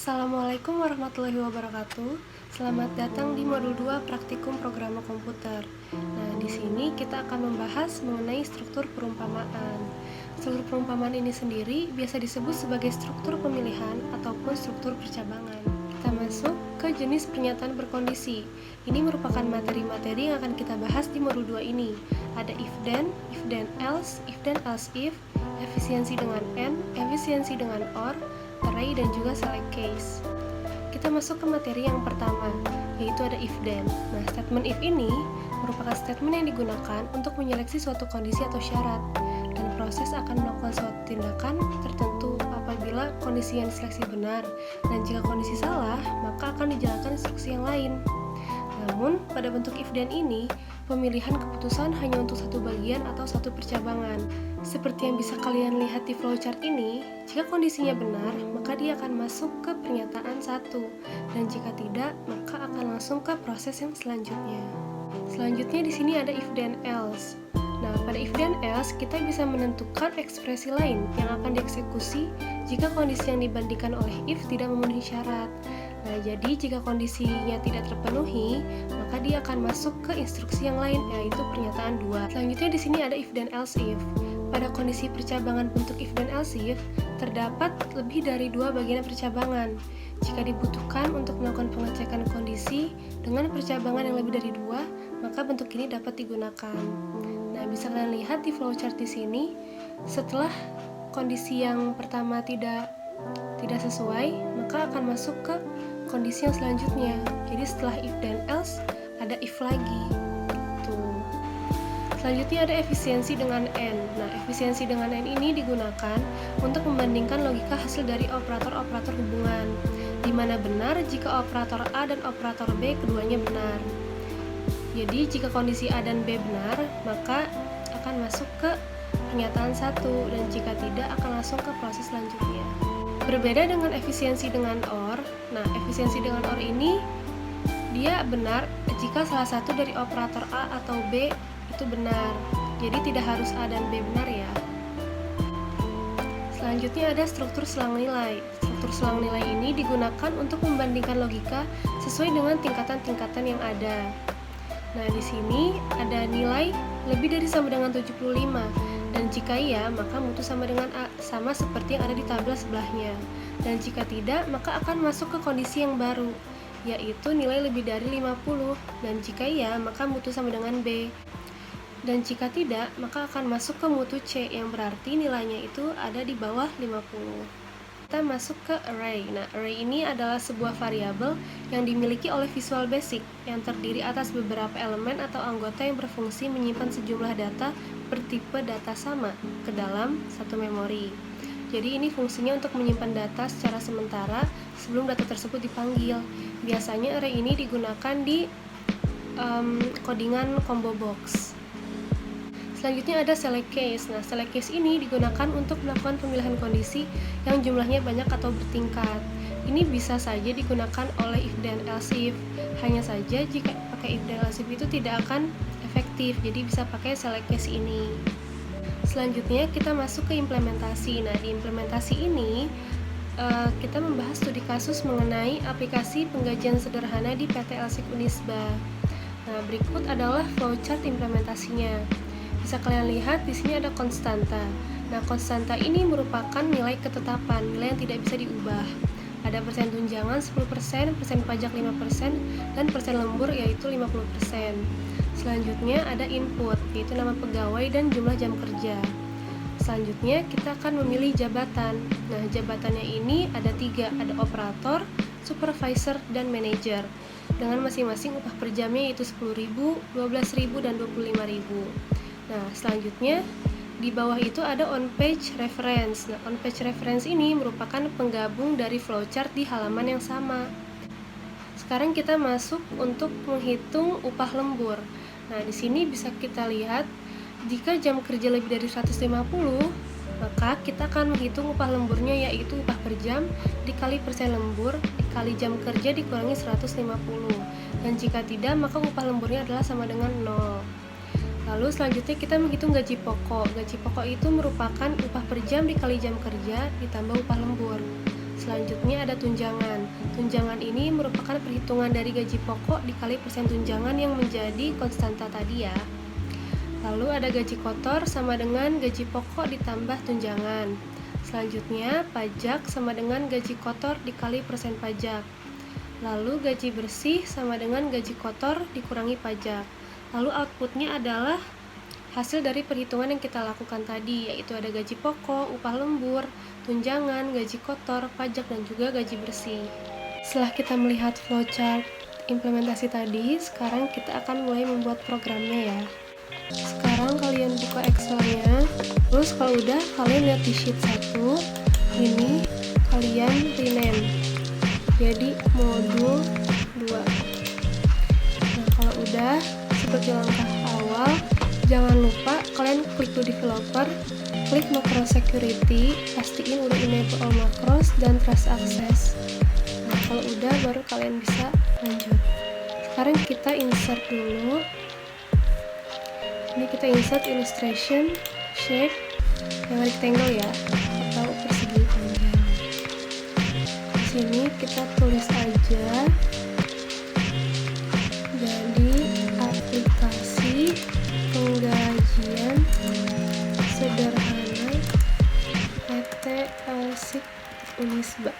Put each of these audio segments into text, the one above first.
Assalamualaikum warahmatullahi wabarakatuh. Selamat datang di modul 2 praktikum programa komputer. Nah, di sini kita akan membahas mengenai struktur perumpamaan. Struktur perumpamaan ini sendiri biasa disebut sebagai struktur pemilihan ataupun struktur percabangan. Kita masuk ke jenis pernyataan berkondisi. Ini merupakan materi-materi yang akan kita bahas di modul 2 ini. Ada if then else, if then else if, efisiensi dengan and, efisiensi dengan or, array, dan juga select case. Kita masuk ke materi yang pertama, yaitu ada if then. Nah, statement if ini merupakan statement yang digunakan untuk menyeleksi suatu kondisi atau syarat, dan proses akan melakukan suatu tindakan tertentu apabila kondisi yang diseleksi benar, dan jika kondisi salah, maka akan dijalankan instruksi yang lain. Namun, pada bentuk if then ini, pemilihan keputusan hanya untuk satu bagian atau satu percabangan. Seperti yang bisa kalian lihat di flowchart ini, jika kondisinya benar, maka dia akan masuk ke pernyataan 1, dan jika tidak, maka akan langsung ke proses yang selanjutnya. Selanjutnya di sini ada if then else. Nah, pada if then else, kita bisa menentukan ekspresi lain yang akan dieksekusi jika kondisi yang dibandingkan oleh if tidak memenuhi syarat. Nah, jadi jika kondisinya tidak terpenuhi, maka dia akan masuk ke instruksi yang lain, yaitu pernyataan 2. Selanjutnya di sini ada if then else if. Pada kondisi percabangan bentuk if then else if, terdapat lebih dari 2 bagian percabangan. Jika dibutuhkan untuk melakukan pengecekan kondisi dengan percabangan yang lebih dari 2, maka bentuk ini dapat digunakan. Nah, bisa kalian lihat di flowchart di sini, setelah kondisi yang pertama tidak sesuai, maka akan masuk ke kondisi yang selanjutnya. Jadi setelah if then else, ada if lagi. Tuh. Selanjutnya ada efisiensi dengan and. Nah, efisiensi dengan and ini digunakan untuk membandingkan logika hasil dari operator-operator hubungan, di mana benar jika operator A dan operator B keduanya benar. Jadi jika kondisi A dan B benar, maka akan masuk ke pernyataan 1, dan jika tidak akan langsung ke proses selanjutnya. Berbeda dengan efisiensi dengan or. Nah, efisiensi dengan or ini dia benar jika salah satu dari operator A atau B itu benar. Jadi tidak harus A dan B benar ya. Selanjutnya ada struktur selang nilai. Struktur selang nilai ini digunakan untuk membandingkan logika sesuai dengan tingkatan-tingkatan yang ada. Nah, di sini ada nilai lebih dari sama dengan 75. Dan jika iya, maka mutu sama dengan A, sama seperti yang ada di tabel sebelahnya. Dan jika tidak, maka akan masuk ke kondisi yang baru, yaitu nilai lebih dari 50. Dan jika iya, maka mutu sama dengan B. Dan jika tidak, maka akan masuk ke mutu C, yang berarti nilainya itu ada di bawah 50. Kita masuk ke array. Nah, array ini adalah sebuah variabel yang dimiliki oleh Visual Basic, yang terdiri atas beberapa elemen atau anggota yang berfungsi menyimpan sejumlah data bertipe data sama ke dalam satu memori. Jadi ini fungsinya untuk menyimpan data secara sementara sebelum data tersebut dipanggil. Biasanya array ini digunakan di codingan combo box. Selanjutnya ada select case. Nah, select case ini digunakan untuk melakukan pemilihan kondisi yang jumlahnya banyak atau bertingkat. Ini bisa saja digunakan oleh if then else if. Hanya saja jika pakai if then else if itu tidak akan efektif, jadi bisa pakai select case ini. Selanjutnya kita masuk ke implementasi. Nah, di implementasi ini kita membahas studi kasus mengenai aplikasi penggajian sederhana di PT Elsik Unisba. Nah, berikut adalah flowchart implementasinya. Bisa kalian lihat di sini ada konstanta. Nah, konstanta ini merupakan nilai ketetapan, nilai yang tidak bisa diubah. Ada persen tunjangan 10%, persen pajak 5%, dan persen lembur yaitu 50%. Selanjutnya ada input, yaitu nama pegawai dan jumlah jam kerja. Selanjutnya kita akan memilih jabatan. Nah, jabatannya ini ada 3, ada operator, supervisor, dan manajer. Dengan masing-masing upah per jamnya yaitu 10.000, 12.000, dan 25.000. Nah, selanjutnya di bawah itu ada on-page reference. Nah, on-page reference ini merupakan penggabung dari flowchart di halaman yang sama. Sekarang kita masuk untuk menghitung upah lembur. Nah, di sini bisa kita lihat jika jam kerja lebih dari 150, maka kita akan menghitung upah lemburnya yaitu upah per jam dikali persen lembur dikali jam kerja dikurangi 150. Dan jika tidak, maka upah lemburnya adalah sama dengan 0. Lalu selanjutnya kita menghitung gaji pokok. Gaji pokok itu merupakan upah per jam dikali jam kerja ditambah upah lembur. Selanjutnya ada tunjangan. Tunjangan ini merupakan perhitungan dari gaji pokok dikali persen tunjangan yang menjadi konstanta tadi ya. Lalu ada gaji kotor sama dengan gaji pokok ditambah tunjangan. Selanjutnya pajak sama dengan gaji kotor dikali persen pajak. Lalu gaji bersih sama dengan gaji kotor dikurangi pajak. Lalu outputnya adalah hasil dari perhitungan yang kita lakukan tadi, yaitu ada gaji pokok, upah lembur, tunjangan, gaji kotor, pajak, dan juga gaji bersih. Setelah kita melihat flowchart implementasi tadi, sekarang kita akan mulai membuat programnya ya. Sekarang kalian buka Excel-nya, terus kalau udah kalian lihat di sheet 1, ini kalian rename jadi modul 2. Nah, kalau udah seperti langkah awal, jangan lupa kalian klik to developer, klik macro security, pastiin udah enable all macros dan trust access. Nah, kalau udah baru kalian bisa lanjut. Sekarang kita insert dulu. Ini kita insert illustration shape yang rectangle ya, atau persegi panjang. Di sini kita tulis aja jadi aplikasi penggajian sederhana PT Alsik Unisba.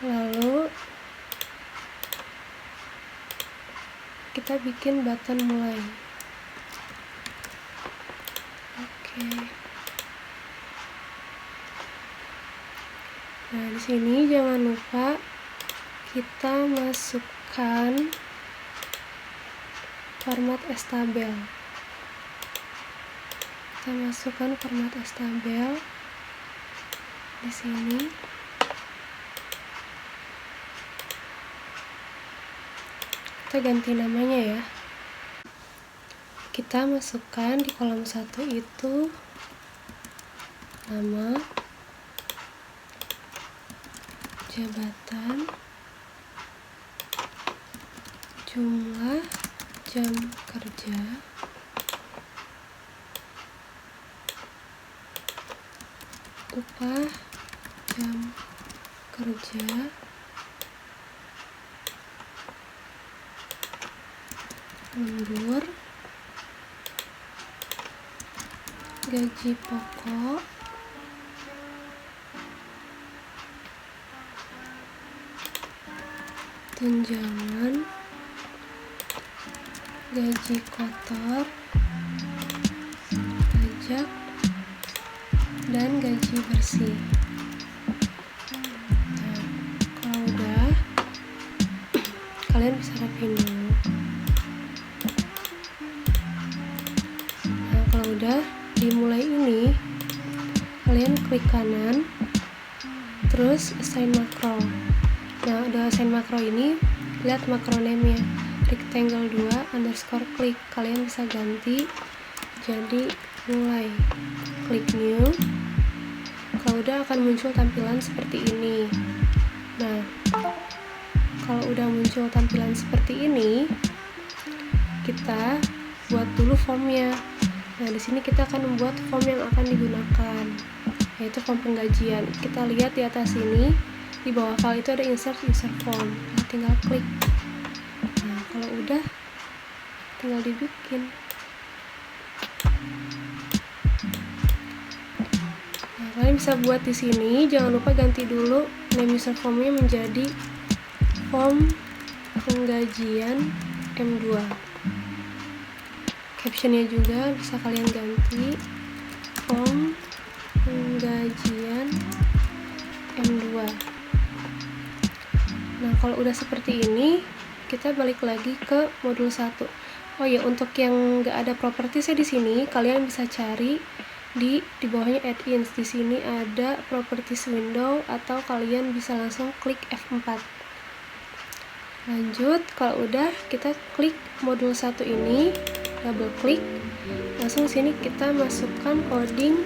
Lalu kita bikin button mulai. Nah, di sini jangan lupa kita masukkan format estabel. Kita masukkan format estabel di sini. Kita ganti namanya ya. Kita masukkan di kolom 1 itu nama, jabatan, jumlah jam kerja, upah jam kerja, lembur, gaji pokok, tunjangan, gaji kotor, pajak, dan gaji bersih. Nah, kalau udah, kalian bisa rapiin dulu. Nah, kalau udah dimulai ini, kalian klik kanan, terus assign makro. Nah, udah assign makro ini, lihat makro name-nya rectangle 2 underscore klik. Kalian bisa ganti jadi mulai. Klik new. Kalau udah akan muncul tampilan seperti ini. Nah, kalau udah muncul tampilan seperti ini, kita buat dulu formnya. Nah, di sini kita akan membuat form yang akan digunakan, yaitu form penggajian. Kita lihat di atas ini, di bawah file itu ada insert user form. Nah, tinggal klik. Nah, kalau udah, tinggal dibikin. Nah, kalian bisa buat di sini. Jangan lupa ganti dulu name user formnya menjadi form penggajian M2. Captionnya juga bisa kalian ganti form penggajian M2. Nah, kalau udah seperti ini, kita balik lagi ke modul 1. Oh ya, untuk yang nggak ada propertiesnya di sini, kalian bisa cari di bawahnya add-ins. Di sini ada properties window, atau kalian bisa langsung klik F4. Lanjut, kalau udah, kita klik modul 1 ini, double klik, langsung sini kita masukkan coding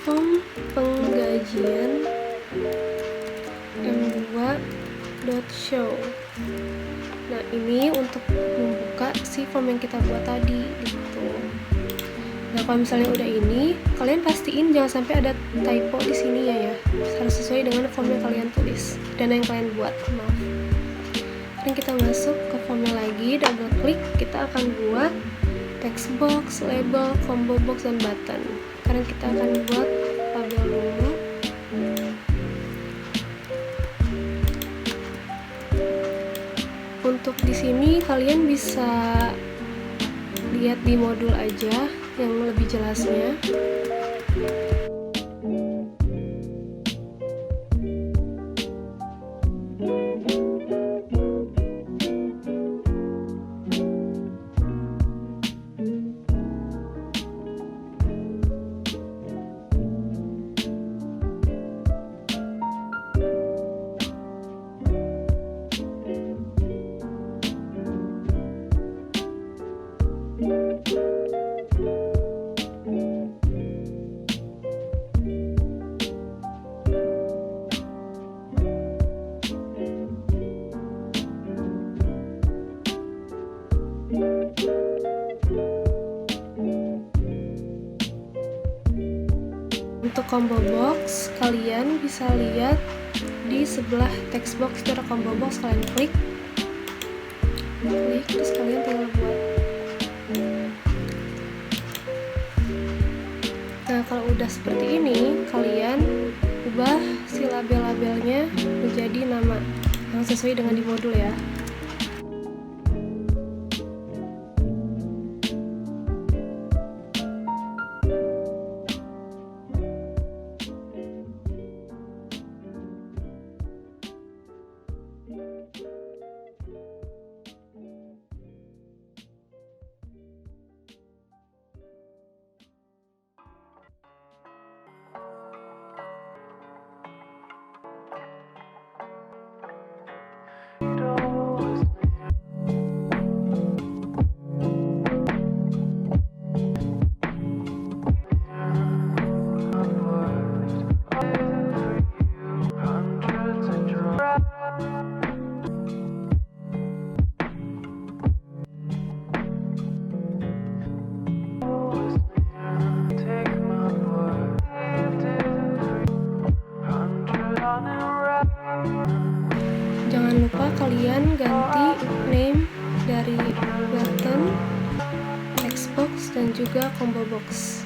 form penggajian m2.show. Nah, ini untuk membuka si form yang kita buat tadi gitu. Nah, kalau misalnya udah ini, kalian pastiin jangan sampai ada typo di sini ya. Harus sesuai dengan form yang kalian tulis dan yang kalian buat. Maaf. Sekarang kita masuk ke formnya lagi, double klik, kita akan buat text box, label, combo box, dan button. Sekarang kita akan buat label dulu. Untuk di sini kalian bisa lihat di modul aja yang lebih jelasnya. Untuk combo box, kalian bisa lihat di sebelah text box itu ada combo box, kalian klik, terus kalian tinggal buat. Nah, kalau udah seperti ini, kalian ubah si label-labelnya menjadi nama yang sesuai dengan di modul ya. Jangan lupa kalian ganti name dari button, text box, dan juga combo box.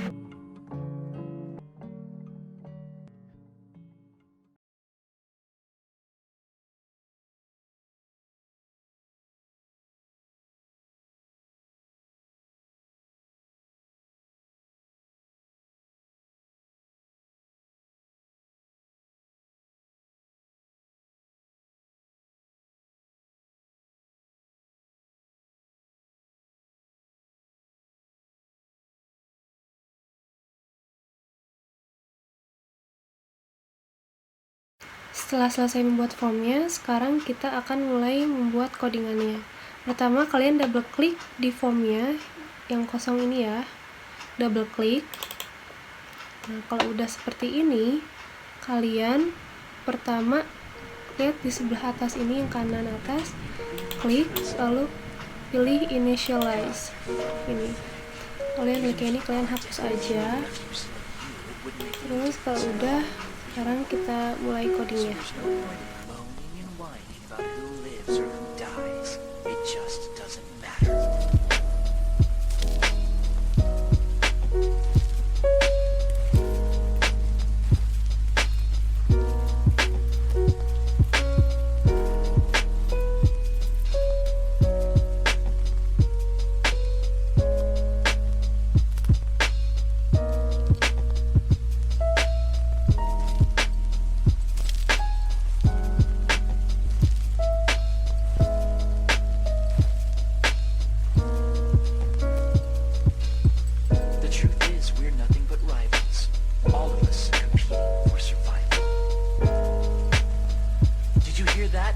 Setelah selesai membuat formnya, sekarang kita akan mulai membuat codingannya. Pertama, kalian double klik di formnya yang kosong ini ya, double klik. Nah, kalau udah seperti ini, kalian pertama lihat di sebelah atas ini, yang kanan atas, klik, lalu pilih initialize. Ini kalian klik ini, kalian hapus aja. Terus kalau udah, sekarang kita mulai codingnya.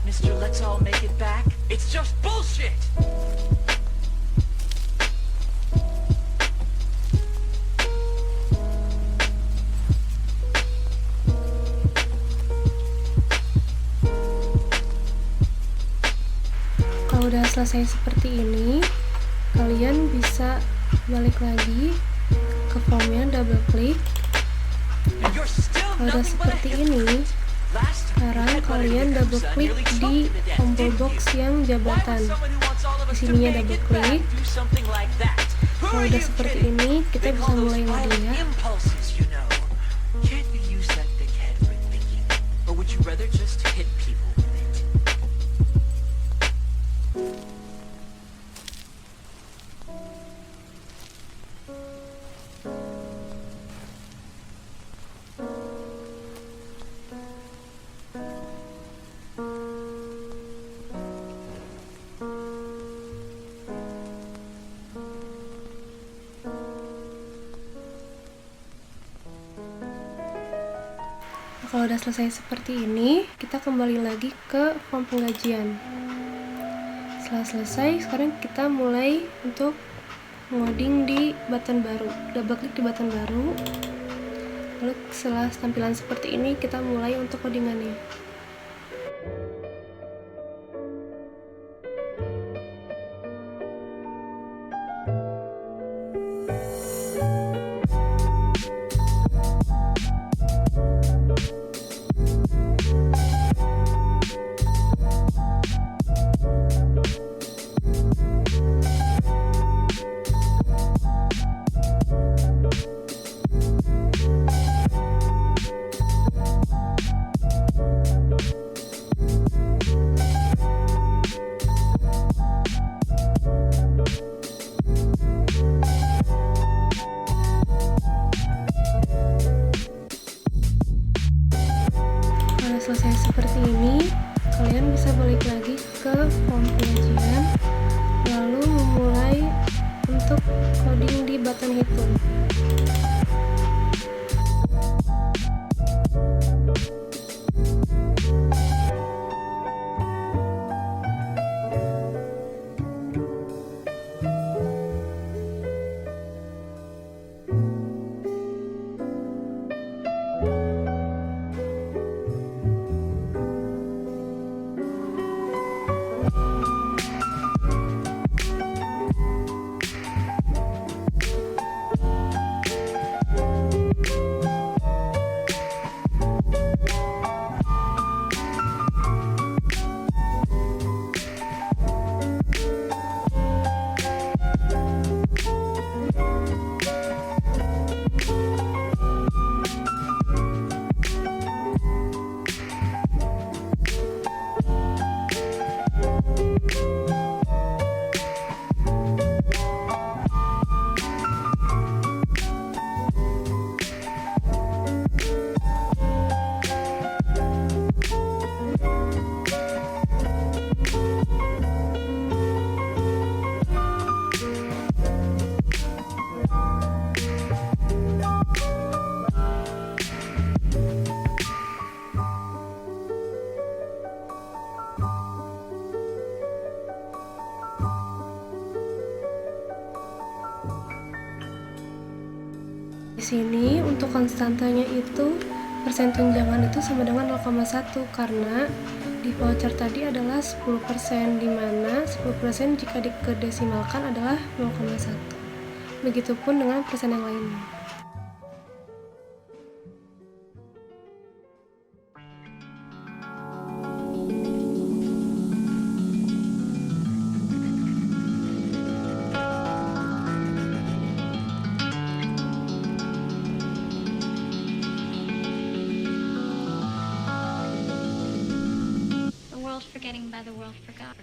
Mr. Let's all make it back? It's just bullshit! Kalau udah selesai seperti ini, kalian bisa balik lagi ke formnya, double klik. And you're still Kalau udah nothing but a seperti hypocrite. ini, Last, sekarang kalian double klik di tombol box yang jabatan. Di sininya double klik. Kalau udah seperti ini, kita bisa mulai ngode ya. Can't you use that thick head for thinking? Or would you rather just hit people with it? Kalau udah selesai seperti ini, kita kembali lagi ke form penggajian. Setelah selesai, sekarang kita mulai untuk ngoding di button baru. Double klik di button baru. Lalu setelah tampilan seperti ini, kita mulai untuk codingannya. Selesai seperti ini, kalian bisa balik lagi ke form pengajian, lalu memulai untuk coding di button hitung. Di sini untuk konstantanya itu persen tunjangan itu sama dengan 0,1 karena di voucher tadi adalah 10%, di mana 10% jika dikedesimalkan adalah 0,1. Begitupun dengan persen yang lainnya. Forgetting by the world forgot.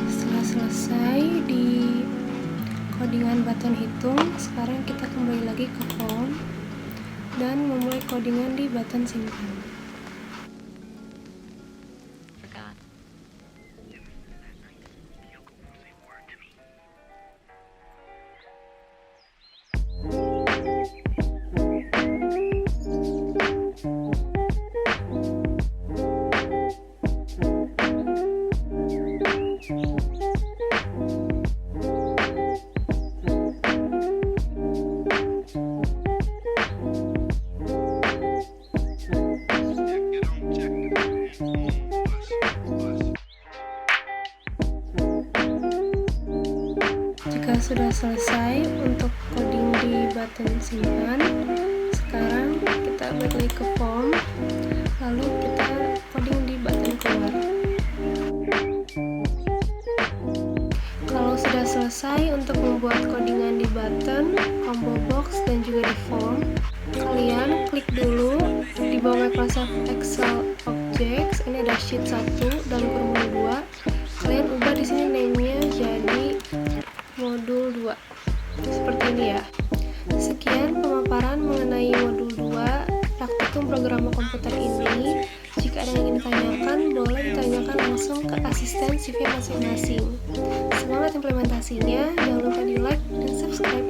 Setelah selesai di codingan button hitung, sekarang kita kembali lagi ke form dan memulai codingan di button simpan. Jika sudah selesai untuk coding di button simpan, sekarang kita balik lagi ke form, lalu kita coding di button keluar. Kalau sudah selesai untuk membuat codingan di button, combo box, dan juga di form, kalian klik dulu di bawah Microsoft Excel Objects. Ini ada sheet 1 dan modul 2. Kalian ubah di sini name-nya jadi modul 2 seperti ini ya. Sekian pemaparan mengenai modul 2 praktikum programmer komputer ini. Jika ada yang ingin ditanyakan, boleh ditanyakan langsung ke asisten CV masing-masing. Semangat implementasinya, jangan lupa di like dan subscribe.